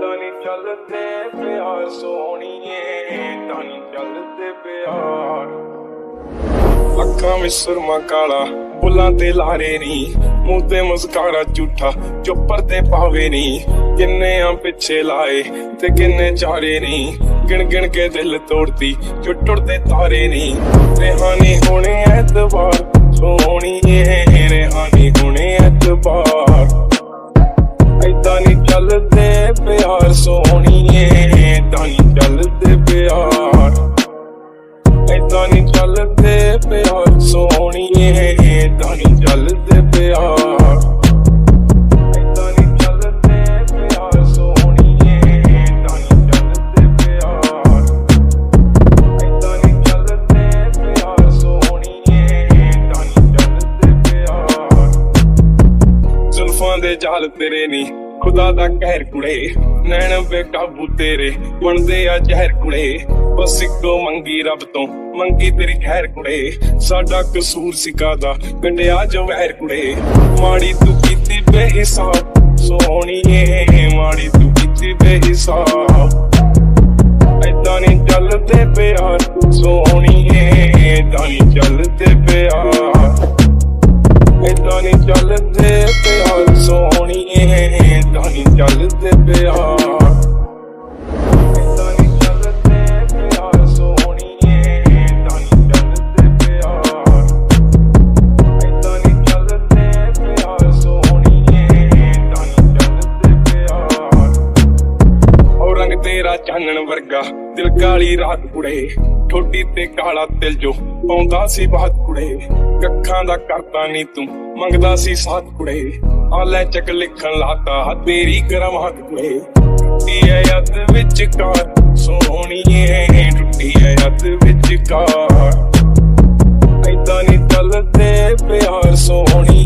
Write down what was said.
ਏਦਾਂ ਨੀ ਚੱਲਦੇ ਪਿਆਰ ਸੋਹਣੀਏ, ਏਦਾਂ ਨੀ ਚੱਲਦੇ ਪਿਆਰ। ਅੱਖਾਂ ਵਿੱਚ ਸੁਰਮਾ ਕਾਲਾ, ਬੁੱਲਾਂ ਤੇ ਲਾਰੇ ਨੀ, ਮੂੰਹ ਤੇ ਮੁਸਕਾਰਾ ਝੂਠਾ ਜੋ ਪਰਦੇ ਪਾਵੇ ਨੀ। ਕਿੰਨੇ ਆ ਪਿੱਛੇ ਲਾਏ ਤੇ ਕਿੰਨੇ ਚਾਰੇ ਨੀ, ਗਿਣ ਗਿਣ ਕੇ ਦਿਲ ਤੋੜਦੀ ਜੋ ਟੁੱਟਦੇ ਤਾਰੇ ਨੀ। ਰਿਹਾਨੀ ਹੋਣੇ ਐਤਵਾਰ ਸੋਹਣੀਏ, ਰਿਹਾਨੀ ਹੋਣੇ ਐਤਵਾਰ। ਏਦਾਂ ਨੀ ਚੱਲਦੇ ਪਿਆਰ ਸੋਹਣੀਏ, ਏਦਾਂ ਨੀ ਚੱਲਦੇ ਪਿਆਰ। ਏਦਾਂ ਨੀ ਚੱਲਦੇ ਪਿਆਰ ਸੋਹਣੀਏ, ਏਦਾਂ ਨੀ ਚੱਲਦੇ ਪਿਆਰ। ਏਦਾਂ ਨੀ ਚੱਲਦੇ ਪਿਆਰ ਸੋਹਣੀਏ, ਏਦਾਂ ਨੀ ਚੱਲਦੇ ਪਿਆਰ। ਏਦਾਂ ਨੀ ਚੱਲਦੇ ਪਿਆਰ ਸੋਹਣੀਏ, ਏਦਾਂ ਨੀ ਚੱਲਦੇ ਪਿਆਰ। ਜ਼ੁਲਫਾਂ ਦੇ ਜਾਲ ਤੇਰੇ ਨੀ ਖੁਦਾ ਦਾ ਕਹਿਰ ਕੁੜੇ, ਨੈਣ ਬੇਕਾਬੂ ਤੇਰੇ ਬਣਦੇ ਆ ਜ਼ਹਿਰ ਕੁੜੇ। ਬਸ ਇੱਕੋ ਮੰਗੀ ਰੱਬ ਤੋਂ, ਮੰਗੀ ਤੇਰੀ ਖੈਰ ਕੁੜੇ। ਸਾਡਾ ਕਸੂਰ ਸੀ ਕਾਹਦਾ, ਕੰਡਿਆ ਜੋ ਵਹਿਰ ਕੁੜੇ। ਮਾੜੀ ਤੂੰ ਕੀਤੀ ਬੇਹਿਸਾਬ ਸੋਹਣੀਏ, ਮਾੜੀ ਤੂੰ ਕੀਤੀ ਬੇਹਿਸਾਬ। ਏਦਾਂ ਨੀ ਚੱਲਦੇ ਪਿਆਰ ਸੋਹਣੀਏ, ਏਦਾਂ ਨੀ ਚੱਲਦੇ ਪਿਆਰ। ਏਦਾਂ ਨੀ ਚੱਲਦੇ ਪਿਆਰ ਸੋਹਣੀਏ, ਏਦਾਂ ਨੀ ਚੱਲਦੇ ਪਿਆਰ। ਏਦਾਂ ਨੀ ਚੱਲਦੇ ਪਿਆਰ ਸੋਹਣੀਏ, ਏਦਾਂ ਨੀ ਚੱਲਦੇ ਪਿਆਰ। ਏਦਾਂ ਨੀ ਚੱਲਦੇ ਪਿਆਰ ਸੋਹਣੀਏ, ਏਦਾਂ ਨੀ ਚੱਲਦੇ ਪਿਆਰ। ਉਹ ਰੰਗ ਤੇਰਾ ਚਾਨਣ ਵਰਗਾ, ਦਿਲ ਕਾਲੀ ਰਾਤ ਕੁੜੇ। ਠੋਡੀ ਤੇ ਕਾਲਾ ਤਿਲ ਜੋ ਪਾਉਂਦਾ ਸੀ ਬਾਤ ਕੁੜੇ। ਕੱਖਾਂ ਦਾ ਕਰਤਾ ਨੀ ਤੂੰ ਮੰਗਦਾ ਸੀ ਸਾਥ ਕੁੜੇ। ਆ ਲੈ ਚੱਕ ਲਿਖਣ ਲਾਤਾ ਤੇਰੀ ਕਰਾਮਾਤ ਕੁੜੇ। ਟੁੱਟੀ ਐ ਅੱਧ ਵਿਚਕਾਰ ਸੋਹਣੀਏ, ਟੁੱਟੀ ਐ ਅੱਧ ਵਿਚਕਾਰ। ਏਦਾਂ ਨੀ ਚੱਲਦੇ ਪਿਆਰ ਸੋਹਣੀ